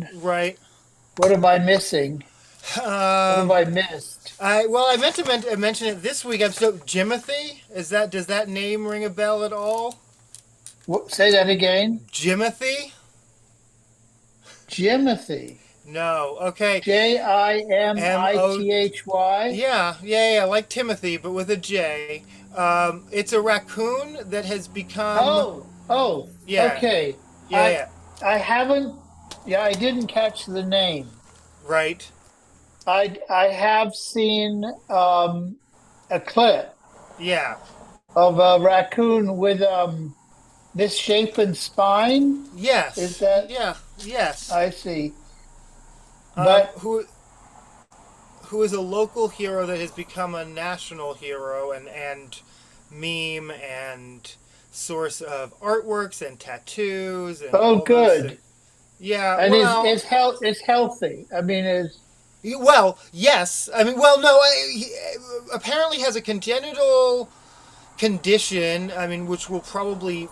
on. Right. What am I missing? What have Um, I missed? I meant to mention it this week. So Jimothy, does that name ring a bell at all? Say that again. Jimothy? Jimothy. No. Okay. M O. JimithY. Yeah, like Timothy, but with a J. It's a raccoon that has become. Oh, Yeah, okay. yeah, I yeah. I haven't. Yeah, I didn't catch the name. Right. I have seen a clip Yeah. of a raccoon with misshapen spine. Is Yes. that Yeah. Yes. I see? But Who is a local hero that has become a national hero and meme and source of artworks and tattoos and oh, all those things. good. Yeah, And well, is healthy. I mean, is yes. I mean, well, no. He apparently has a congenital condition. I mean, which will probably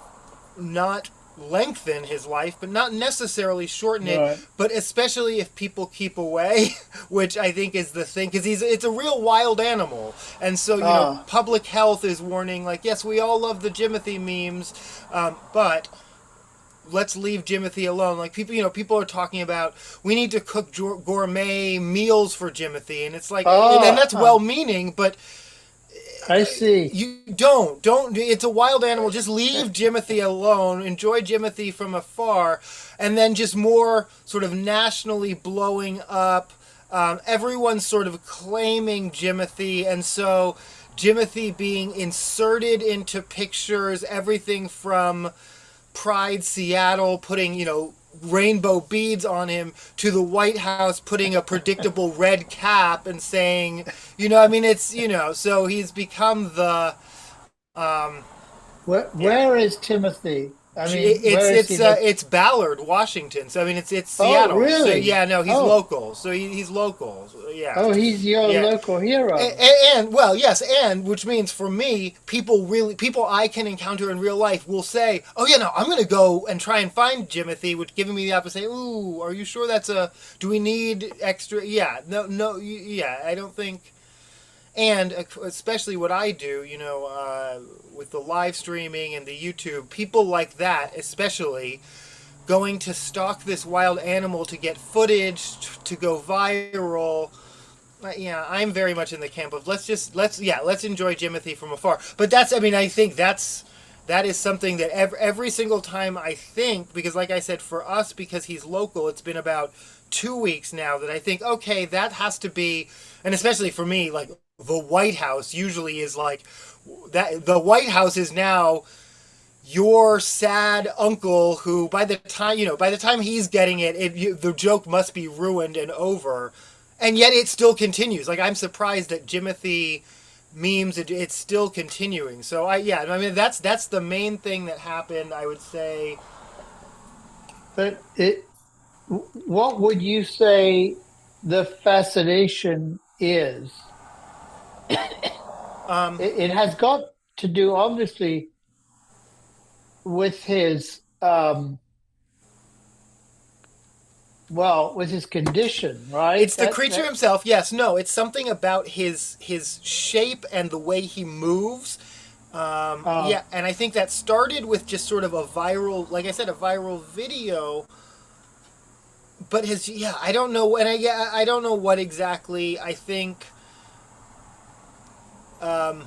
not lengthen his life, but not necessarily shorten it. right. But especially if people keep away, which I think is the thing, because it's a real wild animal, and so Ah, public health is warning. Like, yes, we all love the Jimothy memes, but let's leave Jimothy alone. Like people are talking about we need to cook gourmet meals for Jimothy, and it's like, and ah, that's well-meaning, but I see. you don't. It's a wild animal. Just leave Jimothy alone. Enjoy Jimothy from afar, and then just more sort of nationally blowing up. Everyone's sort of claiming Jimothy, and so Jimothy being inserted into pictures, everything from Pride Seattle putting, rainbow beads on him to the White House putting a predictable red cap and saying, I mean, it's, so he's become the, um, yeah. Where is Timothy? I mean, where is he It's Ballard, Washington. So I mean, it's Oh, Seattle. So really? yeah, no, he's Oh, local. So he's local. So, yeah, oh, he's your yeah. local hero. And well, yes, and which means for me, people I can encounter in real life will say, "Oh yeah, no, I'm going to go and try and find Jimothy," which giving me the opportunity. Ooh, are you sure that's a? Do we need extra? Yeah, no, yeah, I don't think. And especially what I do, with the live streaming and the YouTube, people like that, especially going to stalk this wild animal to get footage to go viral. Yeah, I'm very much in the camp of let's enjoy Jimothy from afar. But that's, I mean, I think that is something that every single time I think, because like I said, for us, because he's local, it's been about 2 weeks now that I think, okay, that has to be, and especially for me, like the White House usually is like that. The White House is now your sad uncle who by the time he's getting the joke must be ruined and over, and yet it still continues. Like, I'm surprised that Jimothy memes, it's still continuing. So I mean, that's the main thing that happened, I would say. But what would you say the fascination is? um It has got to do, obviously, with his with his condition, right? it's the creature himself. Yes, no, it's something about his shape and the way he moves. Uh, Yeah, and I think that started with just sort of a viral, like I said, a viral video. But his, yeah, I don't know, and I don't know what exactly. I think, um,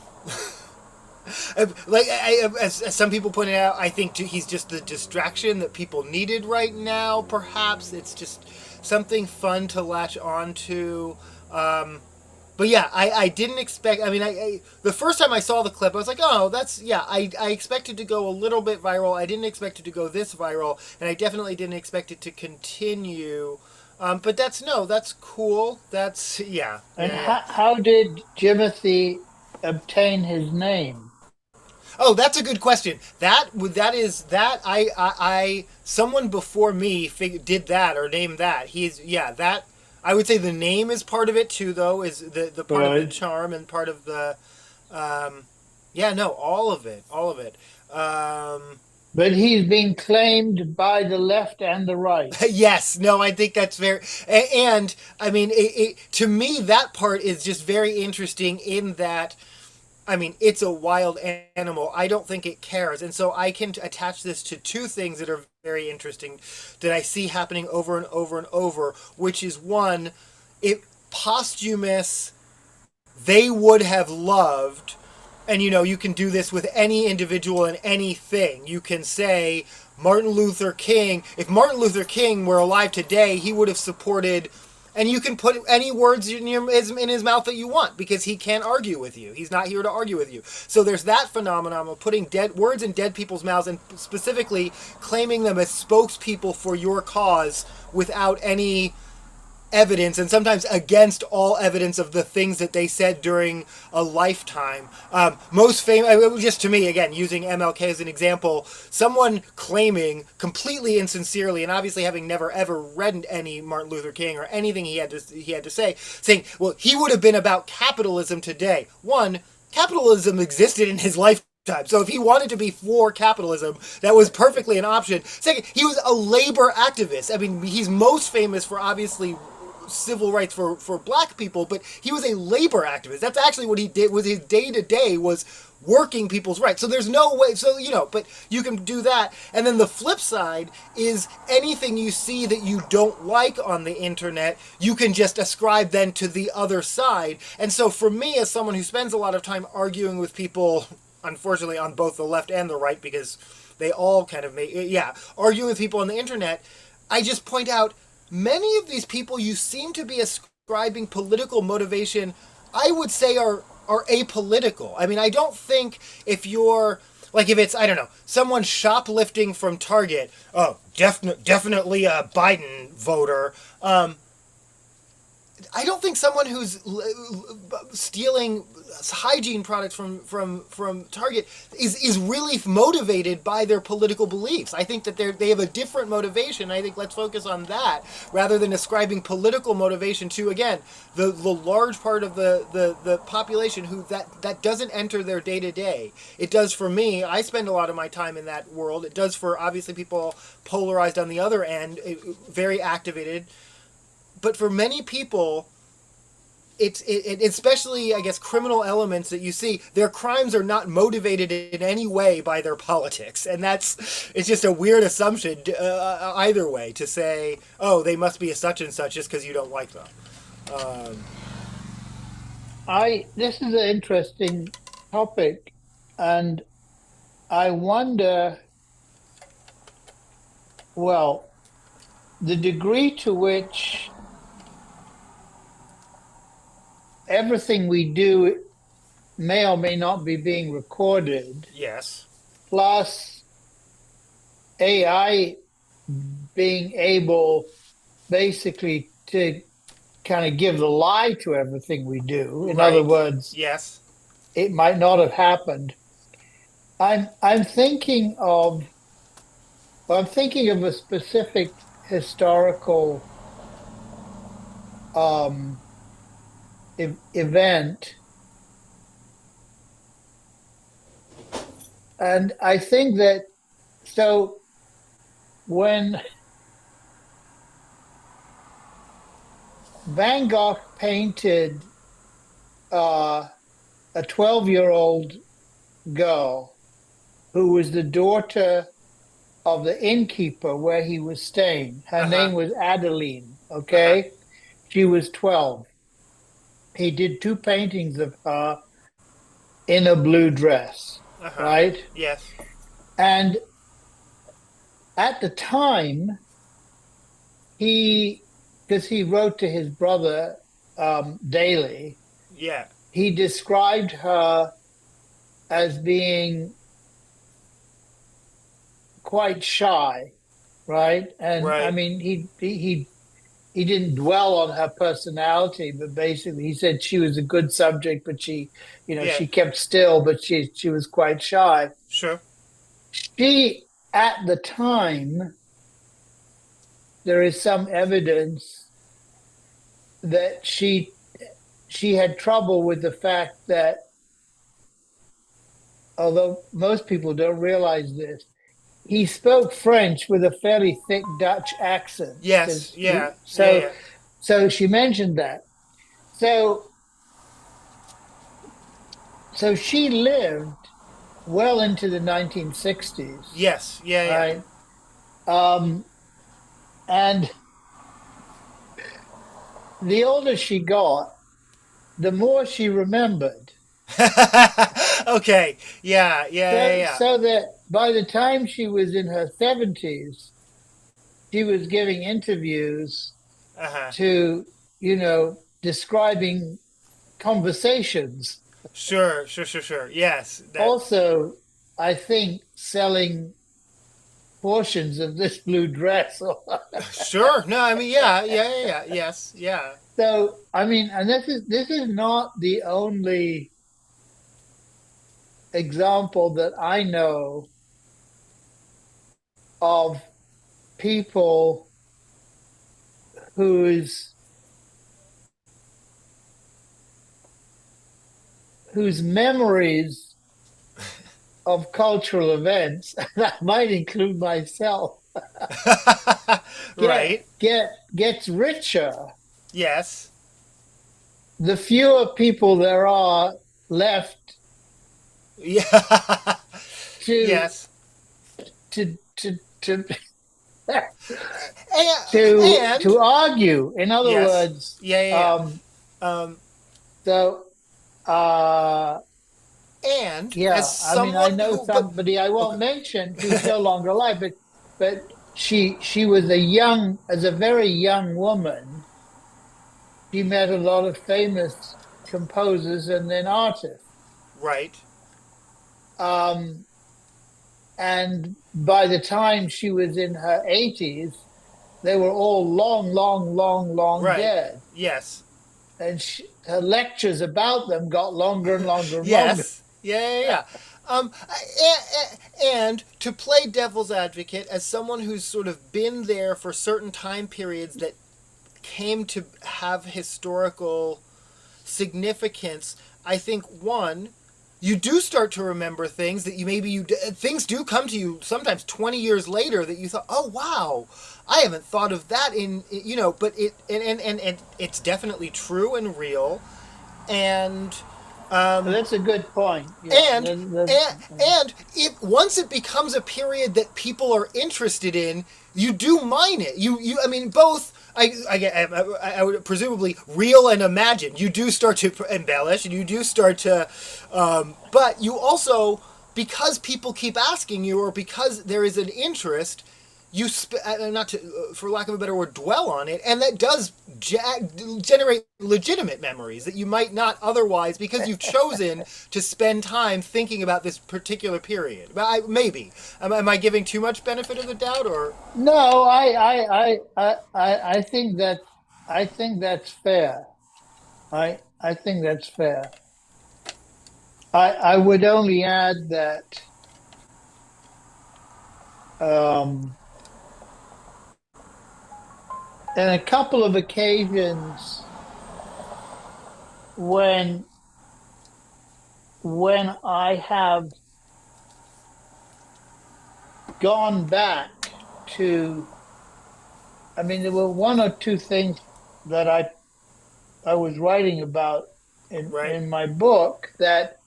as some people pointed out, I think he's just the distraction that people needed right now. Perhaps it's just something fun to latch onto. But yeah, I didn't expect. I mean, the first time I saw the clip, I was like, oh, that's, yeah. I expected to go a little bit viral. I didn't expect it to go this viral, and I definitely didn't expect it to continue. But that's cool. That's, yeah, and yeah, yeah. how did Jimothy obtain his name? Oh, that's a good question. That is that I someone before me did that or named that. He's, yeah, that I would say the name is part of it too, though, is the part of the Right. charm and part of the, yeah, no, all of it, all of it. but he's being claimed by the left and the right. Yes, no, I think that's very, and I mean, to me, that part is just very interesting in that, I mean, it's a wild animal. I don't think it cares. And so I can attach this to two things that are very interesting that I see happening over and over and over, which is one, it posthumous, they would have loved, and you can do this with any individual and anything. You can say Martin Luther King, if Martin Luther King were alive today, he would have supported, and you can put any words in his mouth that you want because he can't argue with you. He's not here to argue with you. So there's that phenomenon of putting dead words in dead people's mouths and specifically claiming them as spokespeople for your cause without any evidence, and sometimes against all evidence of the things that they said during a lifetime. Most famous, just to me, again, using MLK as an example, someone claiming completely insincerely, and obviously having never ever read any Martin Luther King or anything he had to say, saying, well, he would have been about capitalism today. One, capitalism existed in his lifetime. So if he wanted to be for capitalism, that was perfectly an option. Second, he was a labor activist. I mean, he's most famous for obviously civil rights for black people, but he was a labor activist. That's actually what he did. Was his day to day was working people's rights. So there's no way. So but you can do that. And then the flip side is anything you see that you don't like on the internet, you can just ascribe then to the other side. And so for me, as someone who spends a lot of time arguing with people, unfortunately on both the left and the right, because they all kind of arguing with people on the internet, I just point out many of these people you seem to be ascribing political motivation, I would say are apolitical. I mean, I don't think if you're like, if it's, I don't know, someone shoplifting from Target, oh, definitely a Biden voter. I don't think someone who's stealing hygiene products from Target is really motivated by their political beliefs. I think that they have a different motivation. I think let's focus on that rather than ascribing political motivation to, again, the large part of the population who that doesn't enter their day to day. It does for me. I spend a lot of my time in that world. It does for obviously people polarized on the other end, very activated. But for many people, it's especially, I guess, criminal elements that you see, their crimes are not motivated in any way by their politics. And it's just a weird assumption either way to say, oh, they must be a such and such just because you don't like them. This is an interesting topic, and I wonder, well, the degree to which everything we do may or may not be being recorded, Yes. plus AI being able basically to kind of give the lie to everything we do. In other Right. words, Yes. it might not have happened. I'm thinking of I'm thinking of a specific historical um, event, and I think that so when Van Gogh painted a 12-year-old girl who was the daughter of the innkeeper where he was staying. Her Uh-huh. name was Adeline. Uh-huh. Okay. She was 12. He did two paintings of her in a blue dress, Uh-huh. right? Yes. And at the time, because he wrote to his brother daily, Yeah. he described her as being quite shy, right? And I Right. mean, he didn't dwell on her personality, but basically he said she was a good subject, but Yeah. she kept still, but she was quite shy. Sure. She, at the time, there is some evidence that she had trouble with the fact that, although most people don't realize this, he spoke French with a fairly thick Dutch accent Yes. because Yeah. Yeah. so Yeah. so she mentioned that. So so she lived well into the 1960s, Yes. Yeah. Yeah. right? Um, and the older she got, the more she remembered. Okay. Yeah. Yeah. Yeah. So Yeah. so that by the time she was in her 70s, she was giving interviews Uh huh. to, describing conversations. Sure. Sure. Sure. Sure. Yes. That. Also, I think selling portions of this blue dress. Sure. No. I mean. Yeah. Yeah. Yeah. Yeah. Yes. Yeah. So, I mean, and this is not the only example that I know of people whose whose memories of cultural events, that might include myself, get Right. gets richer Yes. the fewer people there are left Yeah. to Yes. to And to argue. In other yes. words, Yeah. Yeah. um, Yeah. so uh, And as yeah, I mean, I someone know who, but somebody I okay. won't mention who's no longer alive, but she was as a very young woman, she met a lot of famous composers and then artists. Right. Um, and by the time she was in her 80s, they were all long, long, long, long Right. dead. Yes. And her lectures about them got longer and longer and longer. Yes. Yeah. Yeah. Yeah. And to play devil's advocate, as someone who's sort of been there for certain time periods that came to have historical significance, I think one, you do start to remember things that things do come to you sometimes 20 years later that you thought, oh wow, I haven't thought of that but it and it's definitely true and real. And um That's a good point. Yeah. and and it once it becomes a period that people are interested in, you do mine it. You I mean both. I would presumably real and imagine. You do start to embellish, and you do start to, but you also, because people keep asking you, or because there is an interest, not to, for lack of a better word, dwell on it, and that does generate legitimate memories that you might not otherwise, because you've chosen to spend time thinking about this particular period. Maybe am I giving too much benefit of the doubt, or No, I think that's fair. I think that's fair. I would only add that um, in a couple of occasions when when I have gone back to, I mean, there were one or two things that I was writing about right? in my book that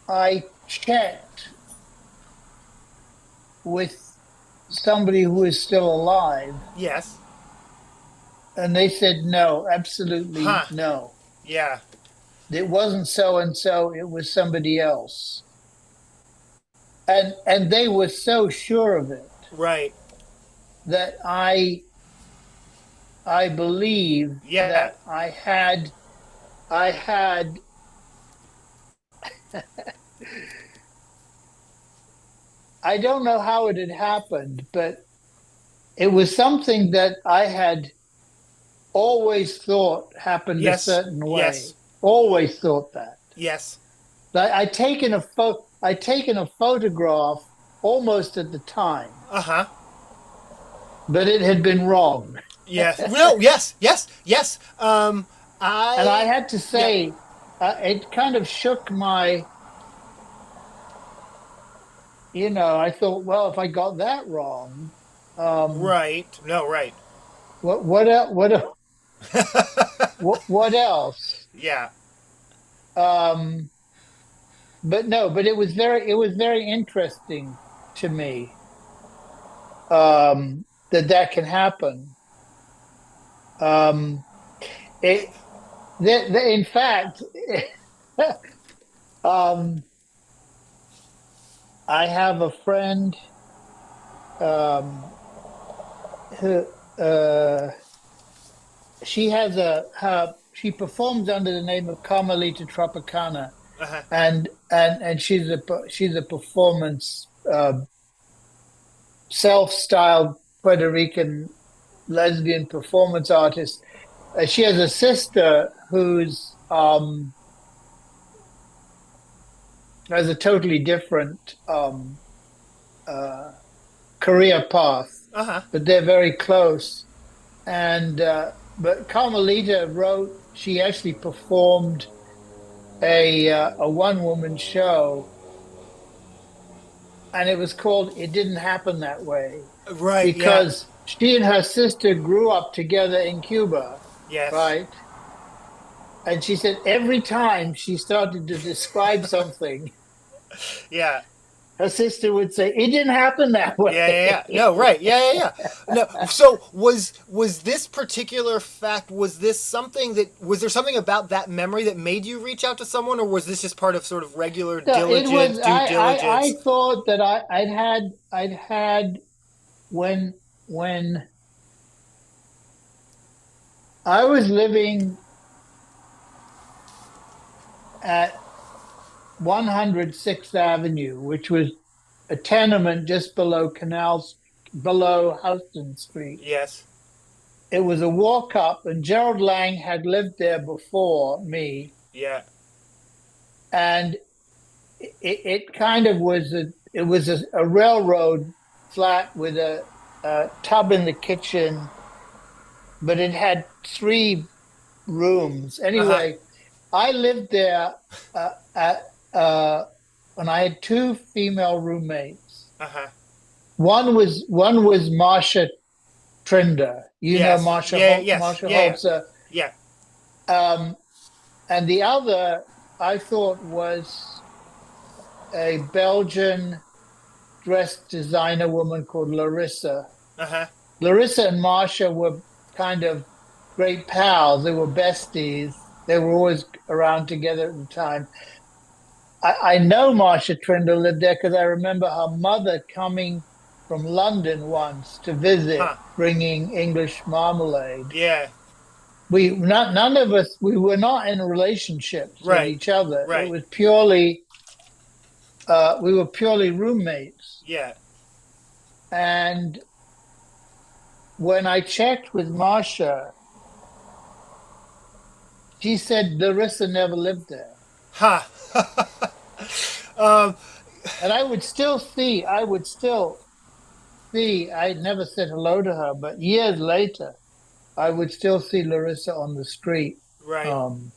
I checked with somebody who is still alive, Yes. and they said no, absolutely Huh. no. Yeah. It wasn't so and so, it was somebody else. And they were so sure of it Right. that I believe Yeah. that I had I don't know how it had happened, but it was something that I had always thought happened a Yes. certain Yes. way. Always thought that. Yes. I'd taken a photograph almost at the time, Uh huh. but it had been wrong. Yes. No. Yes. Yes. Yes. And I I. had to Yeah. say, it kind of shook my I thought, well, if I got that wrong, um, Right. No, right. what else? Yeah. Um, but no, but it was very interesting to me that that can happen. Um, it in fact, um, I have a friend um, who she has she performs under the name of Carmelita Tropicana, Uh-huh. and she's a performance self-styled Puerto Rican lesbian performance artist. She has a sister who's has a totally different uh, career path, Uh-huh. but they're very close. And but Carmelita wrote. She actually performed a one woman show, and it was called "It Didn't Happen That Way" Right. Yeah. because she and her sister grew up together in Cuba, Yes. right? And she said every time she started to describe something, Yeah. her sister would say, "It didn't happen that Yeah, yeah, yeah. way." No, right. Yeah, yeah, yeah. No. So was this particular fact? Was this something that was there something about that memory that made you reach out to someone, or was this just part of sort of regular So it was. diligent due I diligence? thought that I'd had when when I was living at 106th Avenue, which was a tenement just below Houston Street. Yes. It was a walk up, and Gerald Lang had lived there before me, Yeah. and it kind of was a railroad flat with a tub in the kitchen, but it had three rooms. Uh huh. Anyway, I lived there at when I had two female roommates. Uh huh. One was Marsha Trinder. You know Yes. Yeah. Yes. Marsha Yeah. Yeah. Holzer. Yeah. Um, and the other I thought was a Belgian dress designer woman called Larissa. Uh huh. Larissa and Marsha were kind of great pals. They were besties. They were always around together at the time. I know Marsha Trinder lived there because I remember her mother coming from London once to visit, Huh. bringing English marmalade. Yeah. None of us we were not in relationships with Right. each other. It Right. was purely we were purely roommates. Yeah. And when I checked with Marsha, she said Larissa never lived there. Huh. um. And I would still see, I never said hello to her, but years later, I would still see Larissa on the street. Right. Um,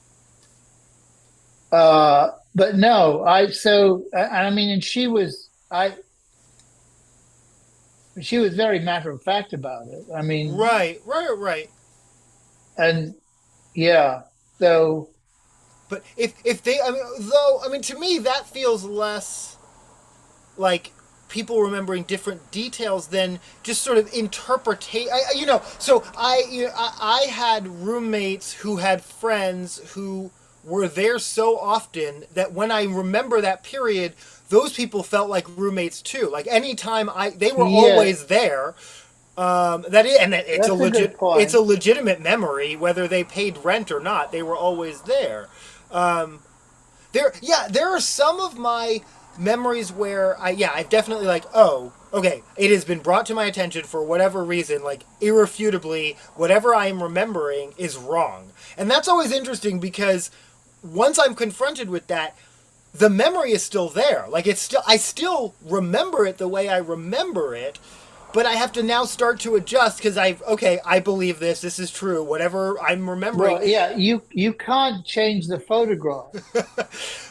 but no, I mean, and she was very matter of fact about it. I mean, Right. Right. Right. and yeah, so But if they, I mean, though, I mean, to me that feels less like people remembering different details than just sort of interpretate. You know, so I had roommates who had friends who were there so often that when I remember that period, those people felt like roommates too. Like anytime they were yeah, always there. That is, and that's a good it's point. a legitimate memory whether they paid rent or not. They were always there. There are some of my memories where I've definitely like, oh, okay, it has been brought to my attention for whatever reason, like irrefutably, whatever I am remembering is wrong. And that's always interesting because once I'm confronted with that, the memory is still there. Like it's still, I still remember it the way I remember it. but I have to now start to adjust because I believe this is true, whatever I'm remembering. Well, yeah, you can't change the photograph.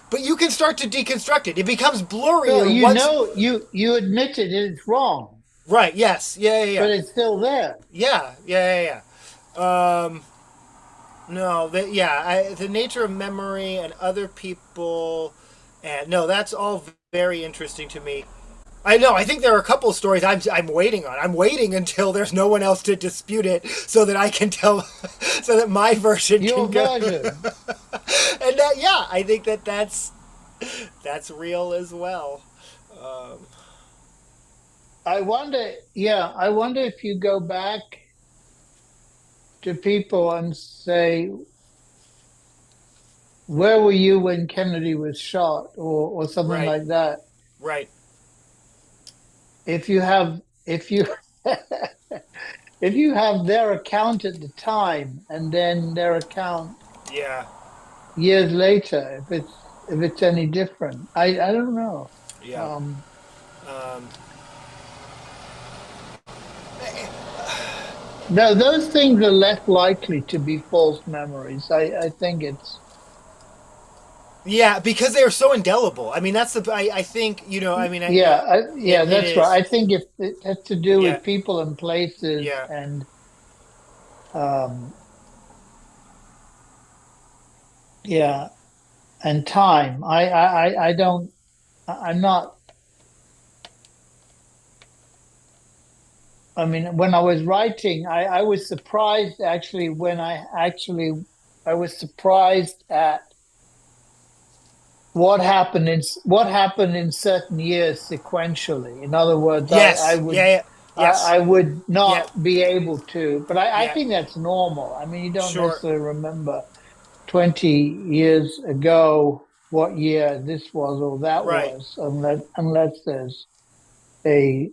But you can start to deconstruct it. It becomes So blurrier you once. know you admitted it's wrong, Right, yes, but it's still there. yeah. No, the nature of memory and other people, and no, that's all very interesting to me. I know. I think there are a couple of stories I'm waiting on. I'm waiting until there's no one else to dispute it, so that I can tell, so that my version can Your go. version. And I think that's real as well. Um, I wonder, yeah, I wonder if you go back to people and say, where were you when Kennedy was shot, or something right, like that? right, If you have, if you, if you have their account at the time and then their account yeah, years later, if it's any different, I don't know. yeah. Um, Um, no, those things are less likely to be false memories. I think it's yeah, because they are so indelible. I mean, that's the. I think I mean, yeah, it that's is. right. I think if it has to do Yeah, with people and places yeah. and um, yeah, and time. I don't. I'm not. I mean, when I was writing, I was surprised actually when I was surprised at what happened in certain years sequentially. In other words, Yes, yeah, yeah, yes, I would yeah, not be able to, but I yeah. think that's normal. I mean, you don't Sure. necessarily remember 20 years ago what year this was or that Right. was, unless there's a,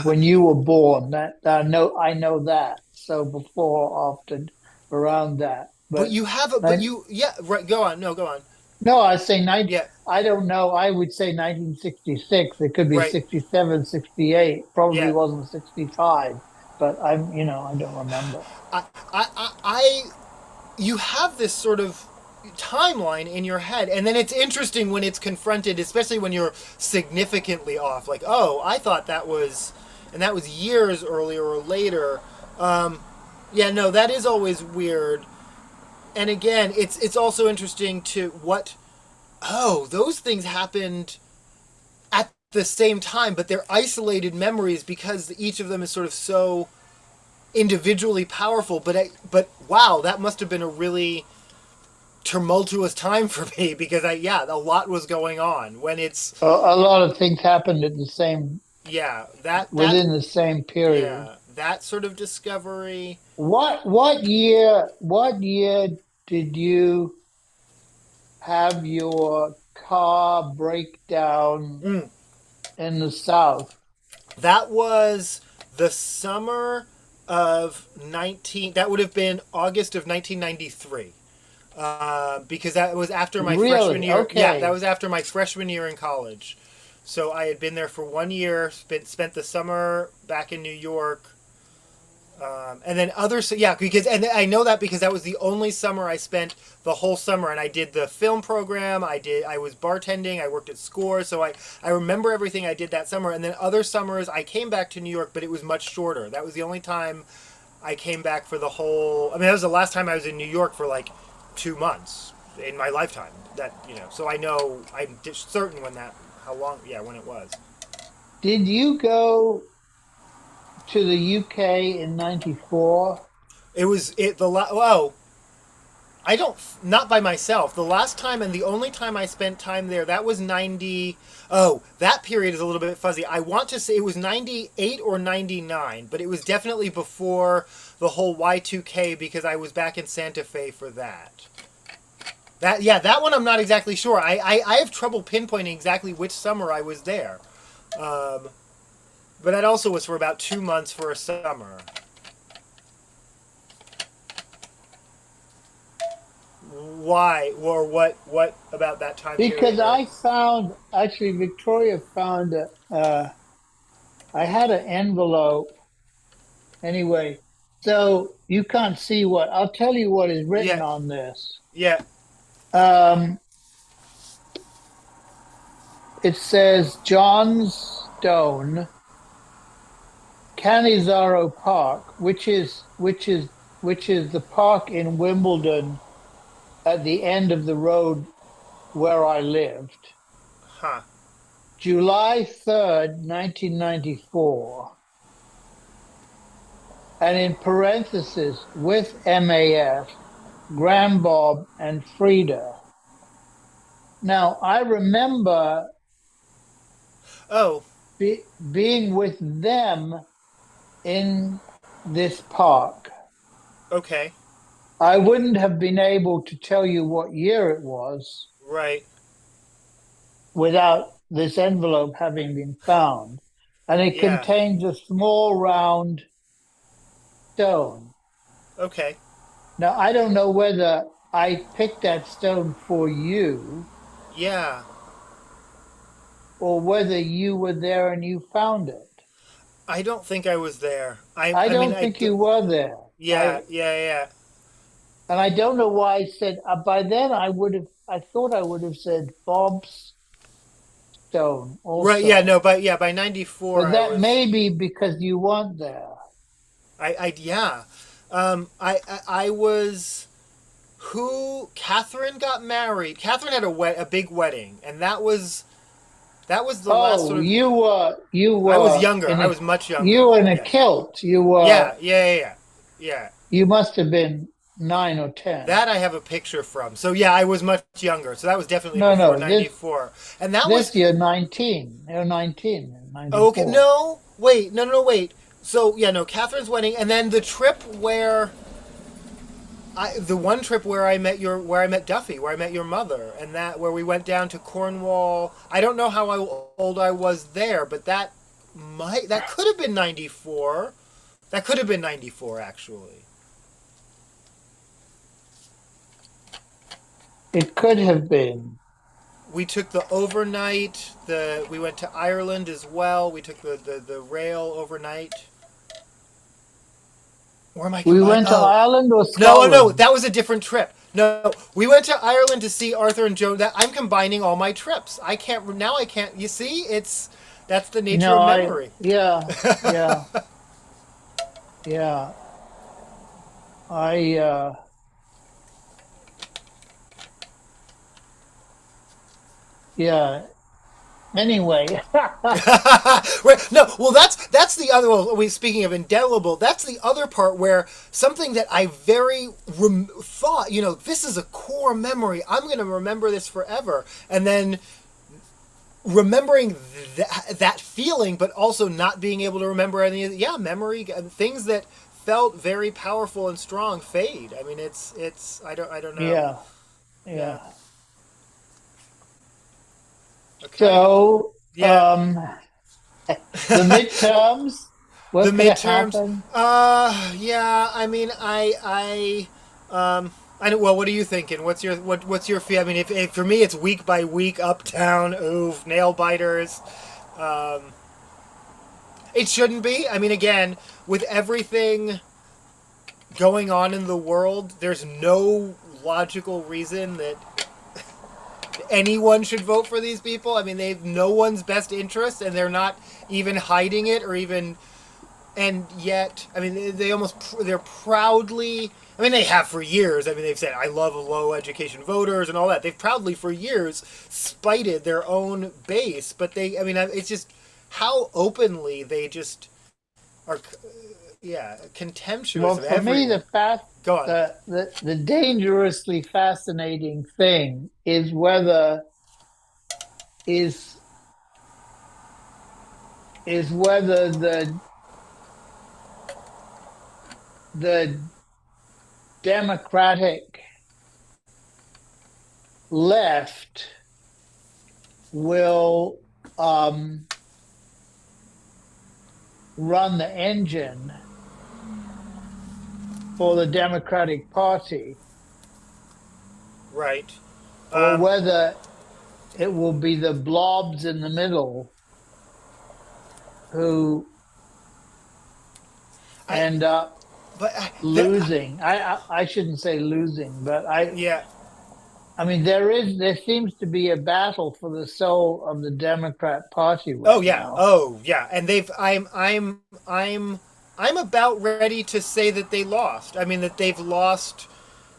when you were born, that I know that. So before, after, around that. But But you have a. But I, you. Yeah. Right. Go on. No. Go on. no, I say nine. Yeah. I don't know. I would say 1966. It could be Right. 67, 68. Probably Yeah. wasn't 65, but I don't remember. I you have this sort of timeline in your head, and then it's interesting when it's confronted, especially when you're significantly off. Like, oh, I thought that was, and that was years earlier or later. Um, yeah. No, that is always weird. And again, it's also interesting to what. Oh, those things happened at the same time, but they're isolated memories because each of them is sort of so individually powerful. But wow, that must have been a really tumultuous time for me because a lot was going on when it's A lot of things happened at the same yeah that within the same period. yeah that sort of discovery. What year did you have your car break down Mm. in the South? That was the summer of 19 that would have been August of 1993. Because that was after my freshman Really? year. Yeah, that Okay. was after my freshman year in college. So I had been there for 1 year, spent the summer back in New York, and then yeah, because and I know that because that was the only summer I spent the whole summer, and I did the film program. I was bartending. I worked at Score, so I remember everything I did that summer. And then other summers I came back to New York, but it was much shorter. That was the only time I came back for the whole. I mean, that was the last time I was in New York for like 2 months in my lifetime. So I know I'm certain when that how long when it was. Did you go to the UK in 94? It was it the la- oh I don't not by myself. The last time and the only time I spent time there that was 90. Oh, that period is a little bit fuzzy. I want to say it was 98 or 99, but it was definitely before the whole Y2K because I was back in Santa Fe for that. That one I'm not exactly sure. I have trouble pinpointing exactly which summer I was there. Um, but that also was for about 2 months for a summer. Why or what about that time period? Because I found actually Victoria found I had an envelope anyway. So you can't see what I'll tell you what is written Yeah, on this. yeah. Um, it says John Stone, Canizaro Park, which is the park in Wimbledon at the end of the road where I lived. Huh. July 3rd, 1994. And in parentheses, with MAF, Graham Bob and Frida. Now, I remember Oh, being with them in this park. okay. I wouldn't have been able to tell you what year it was Right. without this envelope having been found. And it Yeah. contains a small round stone. Okay. Now, I don't know whether I picked that stone for you Yeah. or whether you were there and you found it. I don't think I was there. I I I mean don't think you were there. yeah, yeah, yeah. And I don't know why I said, by then I thought I would have said Bob's stone Right, yeah, also. no, but yeah, by 94 But I that was may be because you weren't there. I yeah. I was who Catherine got married. Catherine had a big wedding, and that was the last Oh, sort of. you I was were younger. I was much you younger. were in a Yeah, kilt. yeah, yeah, yeah, yeah. Yeah. You must have been 9 or 10. That I have a picture from. So yeah, I was much younger. So that was definitely No, before no, '94, and that was this year 19. You're 19 in okay. 94. No, wait, no, no, no, wait. So yeah, no, Catherine's wedding, and then the trip where the one trip where I met Duffy, where I met your mother, and that where we went down to Cornwall. I don't know how old I was there, but that could have been '94. That could have been '94 actually. It could have been. We took the overnight. We went to Ireland as well. We took the rail overnight. Or am I We combining? went to Oh, Ireland or no, oh no, Scotland. that was a different trip. No, we went to Ireland to see Arthur and Joan. That I'm combining all my trips. I can't now. I can't. You see, that's the nature No, of memory. yeah, yeah. I, yeah. Anyway, Right? No, well, that's the other. Well, speaking of indelible, that's the other part where something that I very thought. This is a core memory. I'm going to remember this forever, and then remembering that feeling, but also not being able to remember any of yeah memory things that felt very powerful and strong fade. I mean, it's I don't know. yeah, Yeah. yeah. Okay. So, Yeah. the midterms, The what's going to midterms. happen? Yeah. I mean, I know. Well, what are you thinking? What's your feel? I mean, if for me it's week by week, uptown, oof, nail biters. Um, it shouldn't be. I mean, again, with everything going on in the world, there's no logical reason that anyone should vote for these people. I mean, they've no one's best interest, and they're not even hiding it or even. And yet, I mean, they almost they're proudly. I mean, they have for years. I mean, they've said, "I love low education voters" and all that. They've proudly for years spited their own base, but I mean, it's just how openly they just are. Yeah, contemptuous Well, of for me, everyone. Go on. the dangerously fascinating thing is whether the Democratic left will run the engine for the Democratic Party, Right. or Um, whether it will be the blobs in the middle who I end up but losing. I shouldn't say losing, but yeah. I mean there seems to be a battle for the soul of the Democrat Party Oh right yeah. now. Oh yeah. And they've. I'm about ready to say that they lost. I mean that they've lost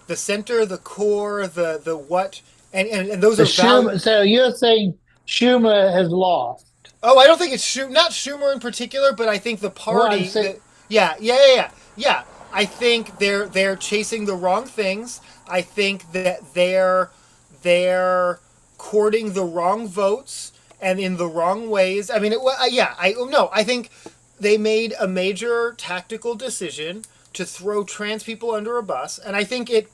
the center, the core, the what, and those The are value. Schumer. So you're saying Schumer has lost? Oh, I don't think it's not Schumer in particular, but I think the Well, I'm party saying that yeah. I think they're chasing the wrong things. I think that they're courting the wrong votes and in the wrong ways. I mean, yeah, I no, I think they made a major tactical decision to throw trans people under a bus, and I think it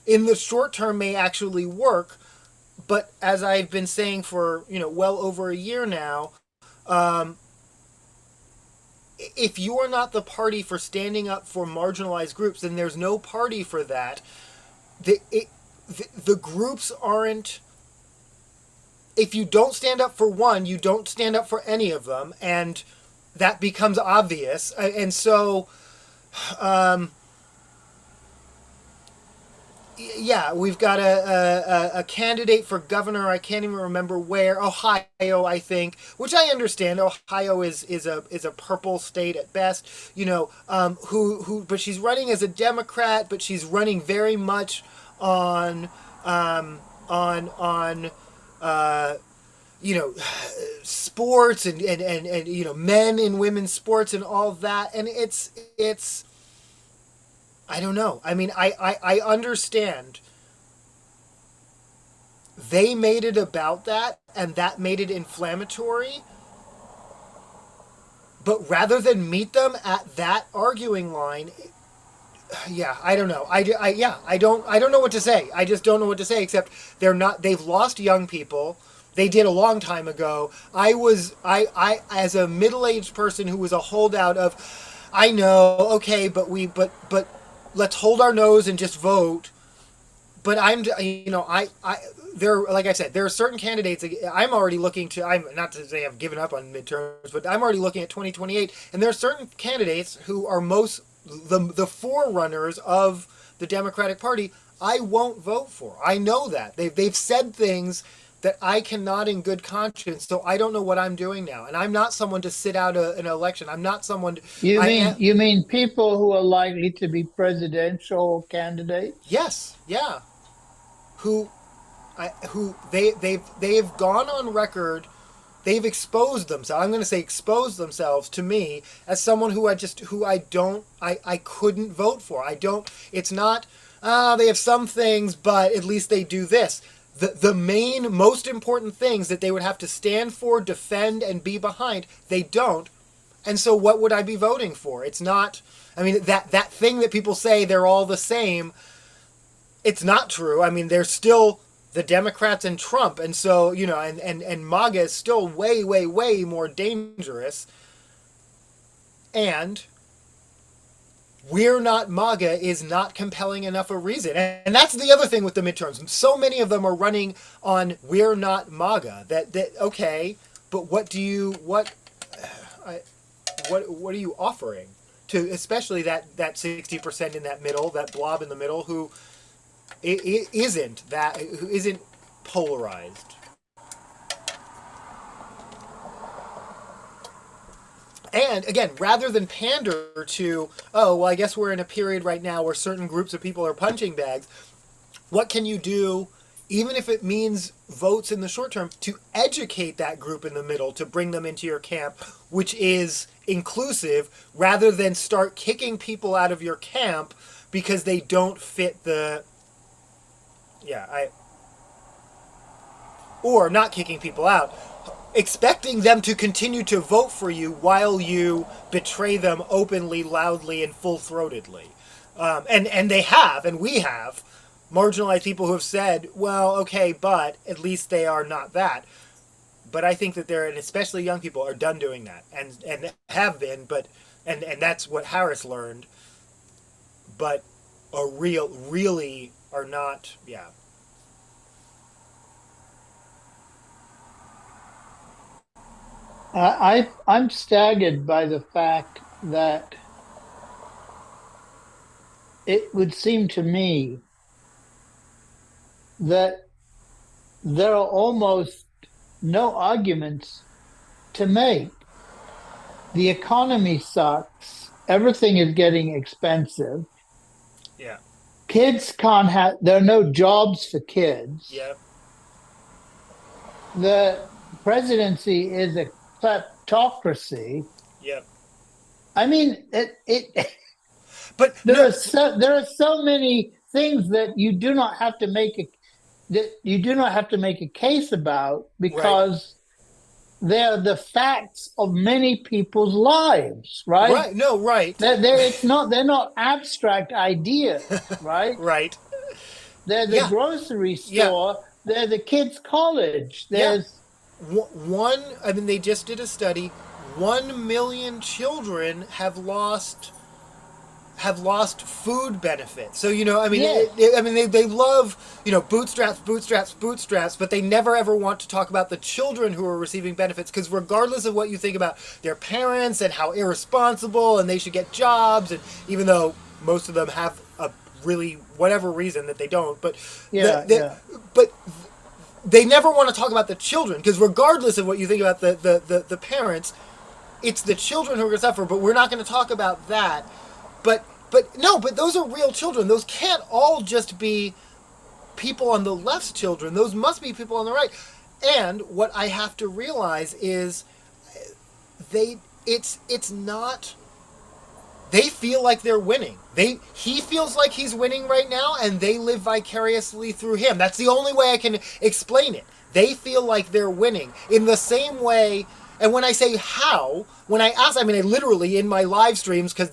in the short term may actually work. But as I've been saying for well over a year now, if you are not the party for standing up for marginalized groups, then there's no party for that. The groups aren't. If you don't stand up for one, you don't stand up for any of them, and that becomes obvious. And so, um, yeah, we've got a candidate for governor. I can't even remember where. Ohio, I think, which I understand. Ohio is a purple state at best. But she's running as a Democrat, but she's running very much on on uh, you know sports and men and women's sports and all that, and it's I don't know. I mean, I understand they made it about that and that made it inflammatory. But rather than meet them at that arguing line, yeah, I don't know. Yeah, I don't know what to say. I just don't know what to say except they've lost young people. They did a long time ago. I as a middle-aged person who was a holdout of I know, okay, but let's hold our nose and just vote. But I there like I said, there are certain candidates I'm already looking to. I'm not to say I've given up on midterms, but I'm already looking at 2028, and there are certain candidates who are the forerunners of the Democratic Party. I won't vote for. I know that they've said things that I cannot in good conscience. So I don't know what I'm doing now, and I'm not someone to sit out an election. I'm not someone. I am. you mean people who are likely to be presidential candidates? Yes, yeah. Who they've gone on record. They've exposed themselves. I'm going to say exposed themselves to me as someone who I couldn't vote for. I don't. It's not. They have some things, but at least they do this. The main most important things that they would have to stand for, defend, and be behind, they don't. And so, what would I be voting for? It's not. I mean, that thing that people say they're all the same. It's not true. I mean, there's still the Democrats and Trump, and so and MAGA is still way, way, way more dangerous. And we're not MAGA is not compelling enough a reason, and that's the other thing with the midterms. So many of them are running on we're not MAGA. That okay, but what are you offering to especially that 60% in that middle, that blob in the middle who it isn't polarized. And again, rather than pander to, oh, well, I guess we're in a period right now where certain groups of people are punching bags, what can you do, even if it means votes in the short term, to educate that group in the middle, to bring them into your camp, which is inclusive, rather than start kicking people out of your camp because they don't fit the. Yeah, or not kicking people out, expecting them to continue to vote for you while you betray them openly, loudly, and full throatedly. And they have, and we have, marginalized people who have said, well, okay, but at least they are not that. But I think that and especially young people, are done doing that, and have been, and that's what Harris learned, but really are not, yeah. I'm staggered by the fact that it would seem to me that there are almost no arguments to make. The economy sucks. Everything is getting expensive. Yeah. Kids can't have, there are no jobs for kids. Yep. The presidency is a kleptocracy. Yep. I mean, it But no. there are so many things that you do not have to make a that you do not have to make a case about Right. because they're the facts of many people's lives, right? Right. No. Right. They're not abstract ideas, right? Right. They're the Yeah. grocery Yeah. store, they're the kids' college. Yeah. There's One. I mean, they just did a study. 1 million children have lost food benefits. So I mean, yes, I mean, they love bootstraps, bootstraps, bootstraps, but they never ever want to talk about the children who are receiving benefits because regardless of what you think about their parents and how irresponsible and they should get jobs, and even though most of them have a really whatever reason that they don't, but yeah, yeah. but they never want to talk about the children because regardless of what you think about the parents, it's the children who are going to suffer. But we're not going to talk about that. But no, but those are real children. Those can't all just be people on the left's children. Those must be people on the right. And what I have to realize is it's not, they feel like they're winning. He feels like he's winning right now and they live vicariously through him. That's the only way I can explain it. They feel like they're winning in the same way. And when I say how, when I ask, I mean I literally in my live streams because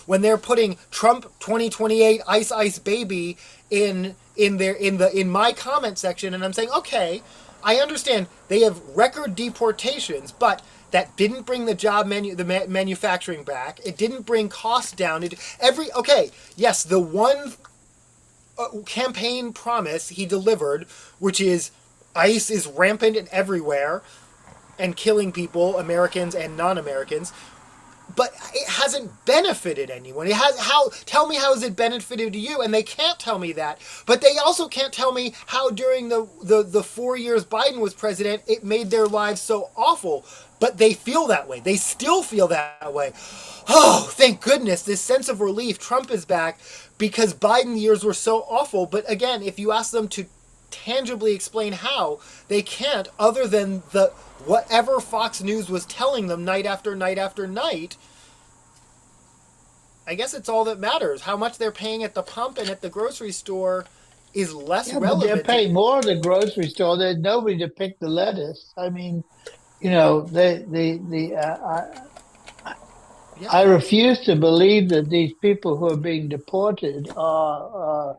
when they're putting Trump 2028 Ice Ice Baby in my comment section, and I'm saying, okay, I understand they have record deportations, but that didn't bring the manufacturing back. It didn't bring costs down. Yes, the one campaign promise he delivered, which is ICE is rampant and everywhere and killing people, Americans and non-Americans, but it hasn't benefited anyone. It has how tell me how has it benefited you? And they can't tell me that. But they also can't tell me how during the 4 years Biden was president, it made their lives so awful. But they feel that way. They still feel that way. Oh, thank goodness, this sense of relief. Trump is back because Biden years were so awful. But again, if you ask them to tangibly explain how, they can't other than the whatever Fox News was telling them night after night after night. I guess it's all that matters. How much they're paying at the pump and at the grocery store is less Yeah, but they're relevant. paying more at the grocery store. There's nobody to pick the lettuce. I mean, Yeah. I refuse to believe that these people who are being deported are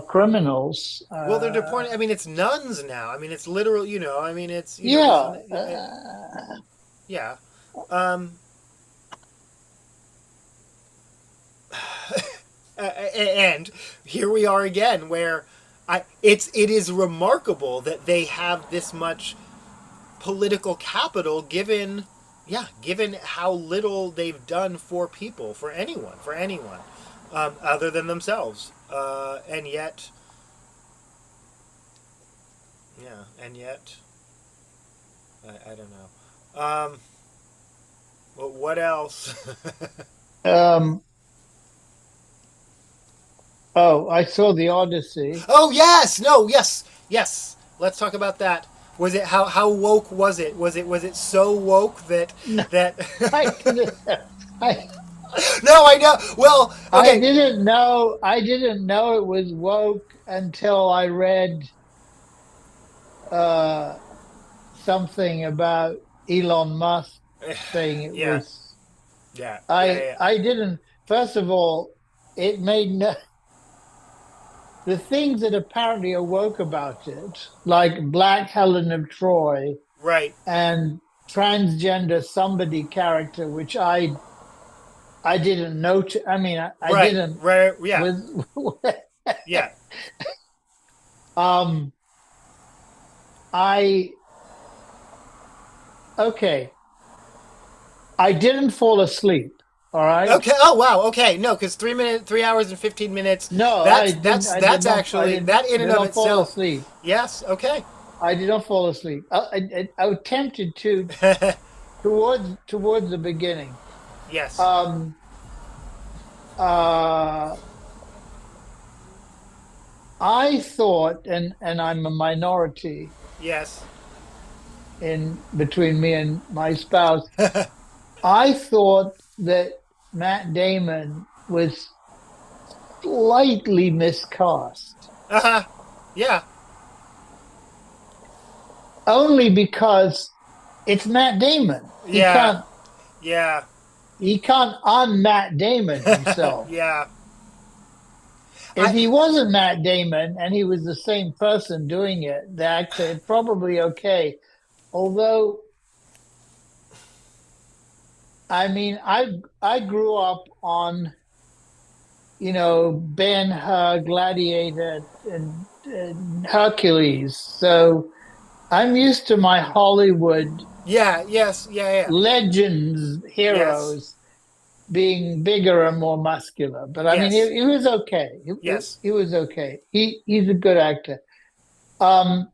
criminals. Well, they're deporting. I mean, it's nuns now. I mean, it's literal. I mean, it's Yeah, yeah. Um, and here we are again, where it is remarkable that they have this much political capital given how little they've done for people, for anyone, other than themselves, and yet, yeah, and yet, I don't know. But what else? um, oh, I saw the Odyssey. Oh yes, no, yes, yes. Let's talk about that. Was it how woke was it? Was it so woke that No, that? I didn't. I No, I know. Well, I okay. didn't know. I didn't know it was woke until I read uh, something about Elon Musk saying it Yeah, was. yeah, yeah, I yeah. I didn't. First of all, it made no, the things that apparently are woke about it, like Black Helen of Troy Right, and transgender somebody character, which I didn't know. I mean, I right, didn't right. Yeah, with. yeah, um, I okay. I didn't fall asleep. All right. Okay. Oh wow. Okay. No, because 3 hours and 15 minutes. No, I That's didn't. that's I did that's not. actually that I in and did of not fall itself. asleep. Yes. Okay. I did not fall asleep. I was tempted to towards the beginning. Yes. Um, uh, I thought, and I'm a minority Yes. in between me and my spouse. I thought that Matt Damon was slightly miscast, Uh huh. Yeah. only because it's Matt Damon. Yeah. Yeah. He can't un Matt Damon himself. Yeah. If I he wasn't Matt Damon and he was the same person doing it, the actor, it's probably okay. Although, I mean, I grew up on, Ben Hur, Gladiator, and Hercules. So I'm used to my Hollywood yeah. Yes. Yeah. Yeah. legends, Yes. heroes being bigger and more muscular. But I mean, Yes. he was okay. Yes. He was okay. He's a good actor. Um,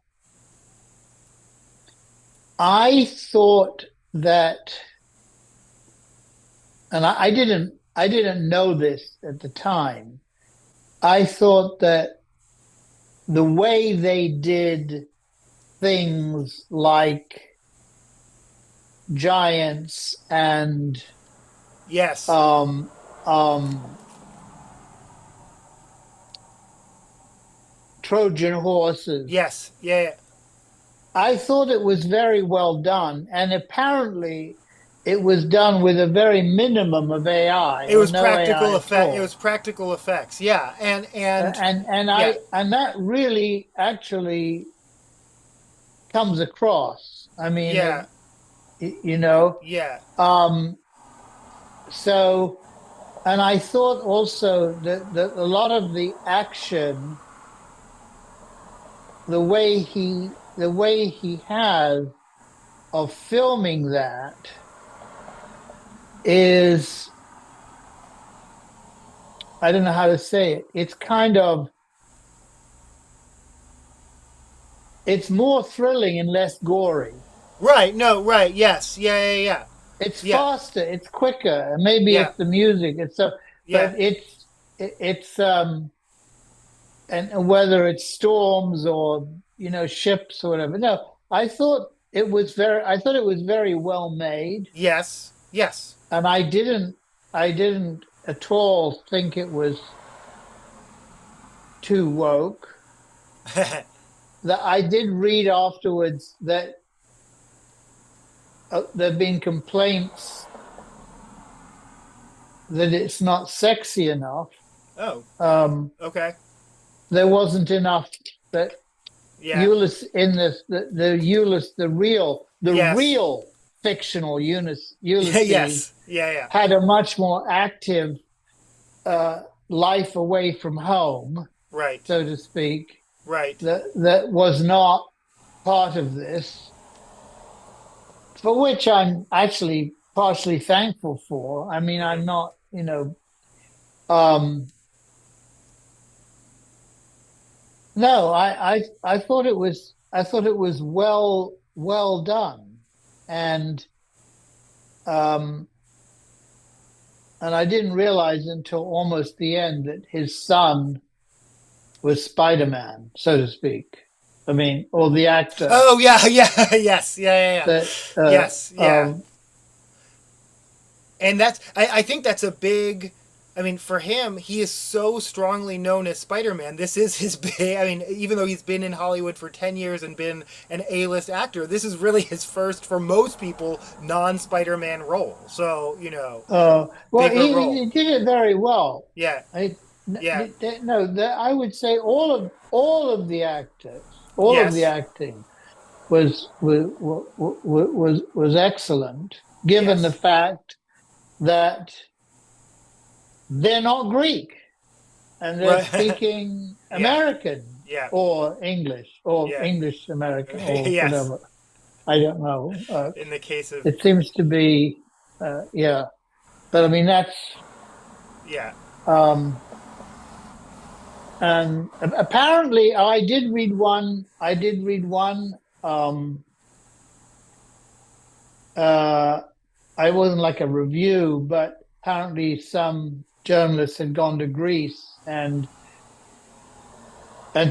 I thought that, and I didn't know this at the time. I thought that the way they did things like giants and Yes. um, um, Trojan horses, Yes. Yeah. Yeah. I thought it was very well done, and apparently it was done with a very minimum of AI It or was no practical AI at effect. It all. was practical effects. Yeah. And And yeah. that really actually comes across. I mean, Yeah. you know, Yeah. um, so and I thought also that a lot of the action, the way he has of filming that is, I don't know how to say it. It's more thrilling and less gory. Right. No. Right. Yes. Yeah. Yeah. Yeah. It's Yeah. faster, it's quicker. Maybe Yeah. it's the music. It's so, Yeah. but it's and whether it's storms or ships or whatever. No, I thought it was very well made, Yes. Yes. and I didn't at all think it was too woke. That I did read afterwards that there have been complaints that it's not sexy enough. Oh. Um, Okay. there wasn't enough that Yeah. Ulysses in this the Ulysses the Yes. real fictional Ulysses Yes. Yeah. Yeah. had a much more active life away from home, Right. so to speak. Right. That was not part of this, for which I'm actually partially thankful for. I mean, Hmm. I'm not, um, no, I thought it was well done, and um, and I didn't realize until almost the end that his son was Spider-Man, so to speak. I mean, or the actor Oh yeah. Yeah. Yes. Yeah. Yeah. Yeah. that Yes. Yeah. And I think that's a big. I mean, for him, he is so strongly known as Spider-Man. This is his big. I mean, even though he's been in Hollywood for 10 years and been an A-list actor, this is really his first, for most people, non-Spider-Man role. So well, bigger role. he did it very well. Yeah. I Yeah. no, I would say all of the Yes. acting was excellent, given the Yes. fact that they're not Greek and they're Right. speaking Yeah. American Yeah. or Yeah. English American or Yes. whatever. I don't know. In the case of It seems to be. Yeah, but I mean that's Yeah. um, and apparently I did read one. I did read one. Um, uh, I wasn't like a review, but apparently some journalists had gone to Greece and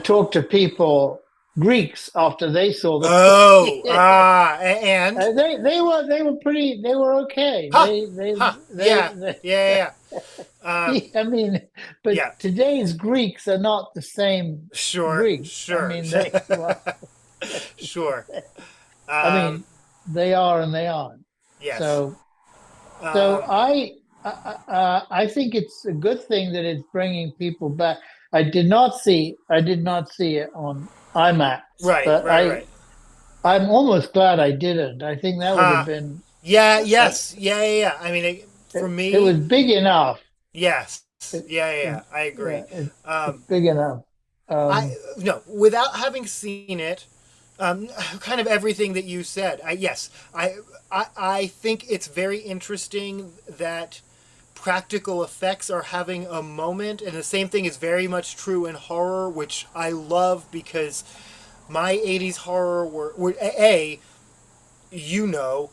talked to people, Greeks, after they saw the Oh, play. and They were pretty, they were okay. huh, huh, yeah, yeah, yeah, I mean, but yeah. today's Greeks are not the same Sure, Greeks. I sure, mean, they well, sure. I Um, mean, they are and they aren't. yes. So so Um, I think it's a good thing that it's bringing people back. I did not see it on IMAX, right, but right, right. I'm almost glad I didn't. I think that would have Huh. been Yeah, uh, yes, yeah, yeah, yeah. I mean, for it me, was big enough. yes, It, yeah, yeah, it, yeah. I yeah, agree. it's Um, big enough. I Um, no, without having seen it, kind of everything that you said. Yes, I think it's very interesting that practical effects are having a moment, and the same thing is very much true in horror, which I love because my '80s horror were a you know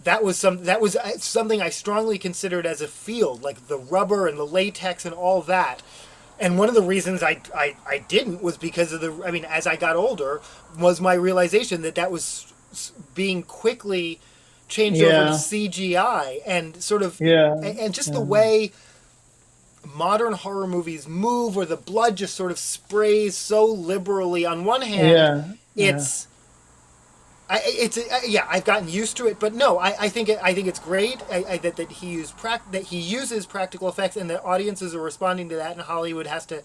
that was something I strongly considered as a field, like the rubber and the latex and all that. And one of the reasons I didn't was because of the, I mean, as I got older, was my realization that that was being quickly changed over to yeah, CGI and sort of, yeah, and just the yeah, way modern horror movies move, where the blood just sort of sprays so liberally. On one hand, yeah, yeah, it's yeah, I've gotten used to it, but no, I think it's great that he uses practical effects, and that audiences are responding to that, and Hollywood has to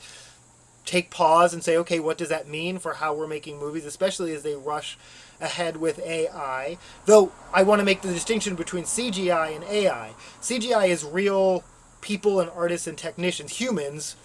take pause and say, okay, what does that mean for how we're making movies, especially as they rush ahead with AI. Though I want to make the distinction between CGI and AI. CGI is real people and artists and technicians, humans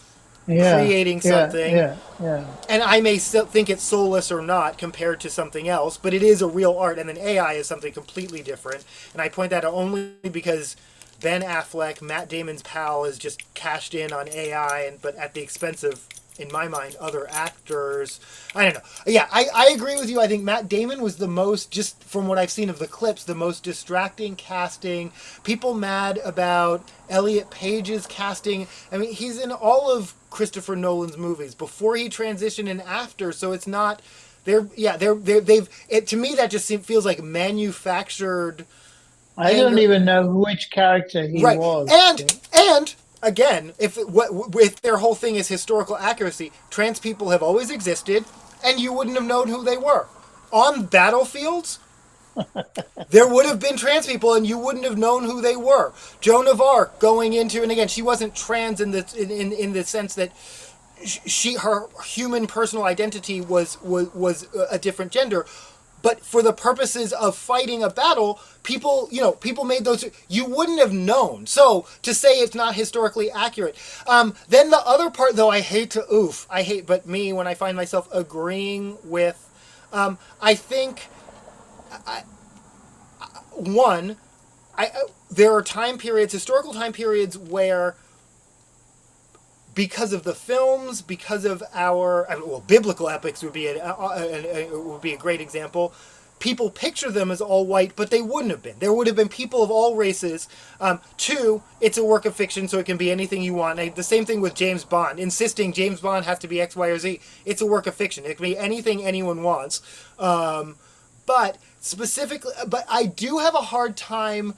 yeah, creating yeah, something, yeah, yeah, and I may still think it's soulless or not compared to something else, but it is a real art, and then AI is something completely different. And I point that out only because Ben Affleck, Matt Damon's pal, is just cashed in on AI, and but at the expense of, in my mind, other actors. I don't know. Yeah, I agree with you. I think Matt Damon was the most, just from what I've seen of the clips, the most distracting casting. People mad about Elliot Page's casting. I mean, he's in all of Christopher Nolan's movies before he transitioned and after, so it's not. They've it, to me that just feels like manufactured I don't anger. even know which character he Right. was. And again, if their whole thing is historical accuracy, trans people have always existed, and you wouldn't have known who they were. On battlefields, there would have been trans people, and you wouldn't have known who they were. Joan of Arc going into, and again, she wasn't trans in the sense that her human personal identity was a different gender, but for the purposes of fighting a battle, people made those, you wouldn't have known. So to say it's not historically accurate. Then the other part, though, I hate, but me, when I find myself agreeing with, I think one, there are time periods, historical time periods, where because of the films, because of our, well, biblical epics would be a great example. People picture them as all white, but they wouldn't have been. There would have been people of all races. Two, it's a work of fiction, so it can be anything you want. The same thing with James Bond, insisting James Bond has to be X, Y, or Z. It's a work of fiction. It can be anything anyone wants. But specifically, but I do have a hard time,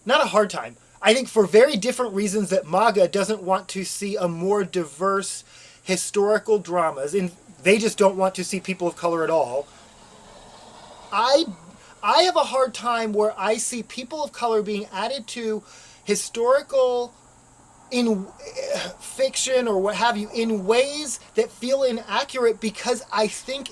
not a hard time. I think for very different reasons that MAGA doesn't want to see a more diverse historical dramas, and they just don't want to see people of color at all. I I have a hard time where I see people of color being added to historical in fiction or what have you in ways that feel inaccurate, because I think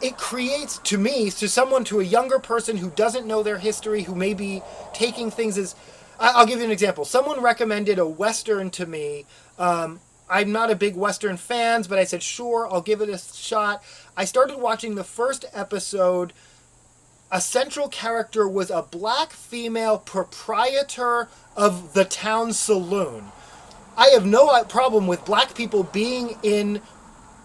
it creates, to me, to someone, to a younger person who doesn't know their history, who may be taking things as, I'll give you an example. Someone recommended a Western to me. I'm not a big Western fan, but I said, sure, I'll give it a shot. I started watching the first episode, a central character was a black female proprietor of the town saloon. I have no problem with black people being in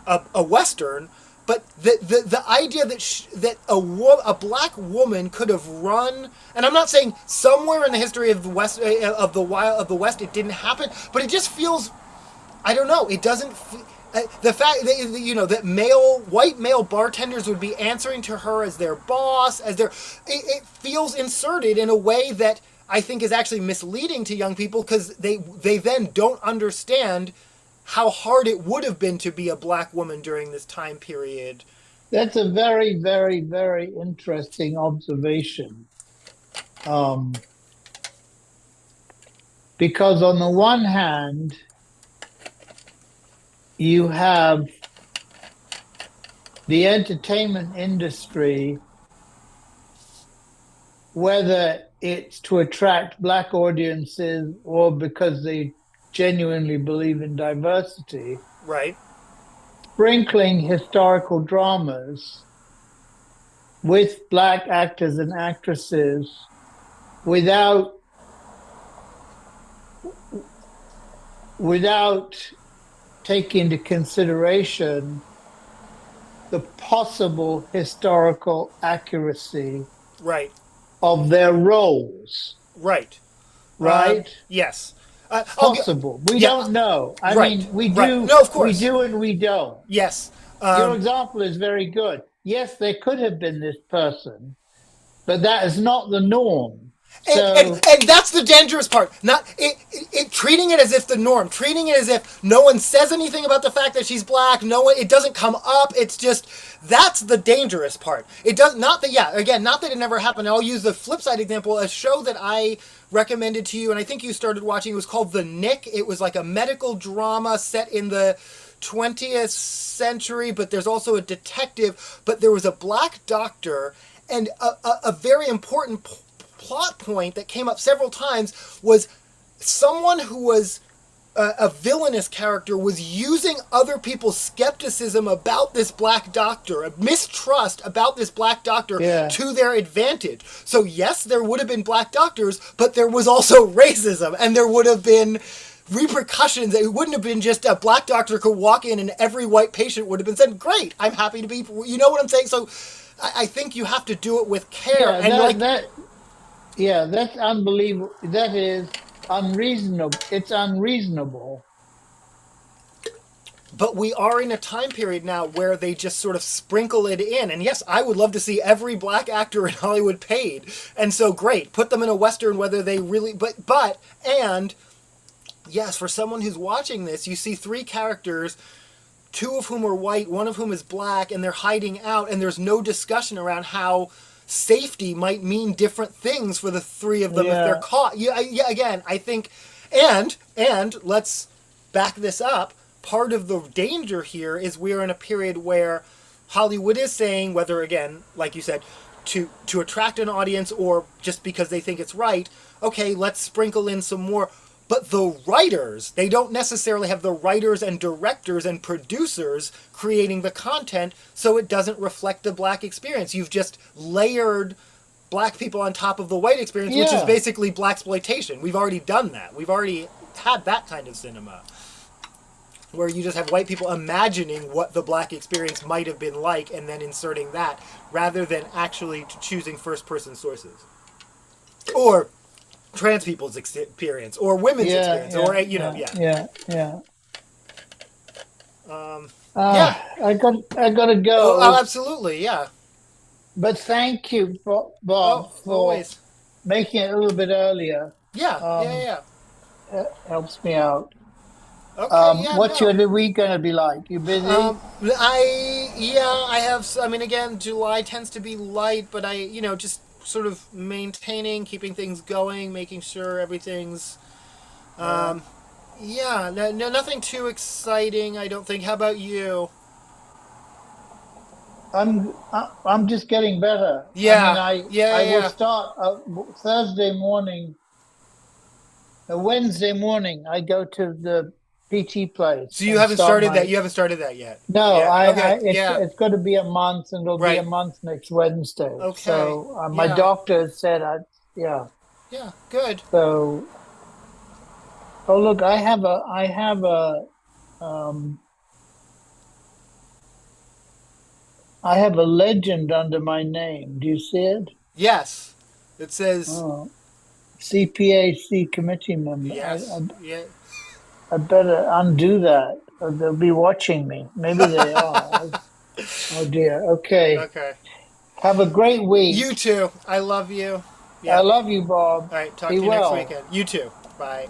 a western, but the idea that a black woman could have run, and I'm not saying somewhere in the history of the west of the west it didn't happen, but it just feels, I don't know, it doesn't. The fact that that white male bartenders would be answering to her as their boss, it feels inserted in a way that I think is actually misleading to young people, because they then don't understand how hard it would have been to be a black woman during this time period. That's a very, very, very interesting observation. Um, because on the one hand, you have the entertainment industry, whether it's to attract black audiences or because they genuinely believe in diversity, Right. sprinkling historical dramas with black actors and actresses without without taking into consideration the possible historical accuracy Right. of their roles, Right. right? Yes. Possible. We Yeah. don't know. I Right. mean, we Right. do, No, of we course. do, and we don't. Yes. Your example is very good. Yes, there could have been this person, but that is not the norm. So, And that's the dangerous part. Not treating it as if the norm, treating it as if no one says anything about the fact that she's black. No one, it doesn't come up. It's just, that's the dangerous part. It does not that, yeah, again, not that it never happened. I'll use the flip side example. A show that I recommended to you, and I think you started watching. It was called The Nick. It was like a medical drama set in the 20th century, but there's also a detective. But there was a black doctor, and a very important plot point that came up several times was someone who was a villainous character was using other people's skepticism about this black doctor, a mistrust about this black doctor, yeah, to their advantage. So yes, there would have been black doctors, but there was also racism, and there would have been repercussions. It wouldn't have been just a black doctor could walk in and every white patient would have been said, great, I'm happy to be, you know what I'm saying? So I think you have to do it with care. yeah, And like, yeah, that's unbelievable. That is unreasonable. It's unreasonable. but we are in a time period now where they just sort of sprinkle it in. And yes, I would love to see every black actor in Hollywood paid. And so great, put them in a Western, whether they really, and yes, for someone who's watching this, you see three characters, two of whom are white, one of whom is black, and they're hiding out, and there's no discussion around how safety might mean different things for the three of them if they're Yeah, caught. Yeah, again, I think, and let's back this up. Part of the danger here is we're in a period where Hollywood is saying, whether again, like you said, to attract an audience or just because they think it's right, okay, let's sprinkle in some more. But the writers, they don't necessarily have the writers and directors and producers creating the content, so it doesn't reflect the black experience. You've just layered black people on top of the white experience, which is yeah, basically blaxploitation. We've already done that. We've already had that kind of cinema, where you just have white people imagining what the black experience might have been like and then inserting that, rather than actually choosing first-person sources. Or trans people's experience, or women's yeah, experience, yeah, or yeah, yeah. yeah, yeah. Yeah. I gotta Oh, go. absolutely, yeah. But thank you, Bob, Oh, for always. making it a little bit earlier. Yeah, yeah, Um, yeah. it helps me out. Okay, yeah, What's no. your week gonna be like? You busy? I have. I mean, again, July tends to be light, but just sort of maintaining, keeping things going, making sure everything's. Yeah. Yeah, no, nothing too exciting. I don't think. How about you? I'm just getting better. I mean, Yeah, yeah, I will yeah. start Thursday morning. Wednesday morning, I go to the PT place So you and haven't start started that. my. You haven't started that yet. No, Yeah. Okay. it's Yeah. it's going to be a month, and it'll be a Right. month next Wednesday. Okay. So my Yeah. doctor said, yeah. Yeah. Good. So, oh look, um, I have a legend under my name. Do you see it? Yes. It says Oh, CPAC committee member. yes. Yeah. I better undo that, or they'll be watching me. Maybe they are. Oh dear. Okay. Okay. Have a great You week. too. I love you. I Yeah. love you, Bob. All right. Talk Be to you next well. weekend. You too. Bye.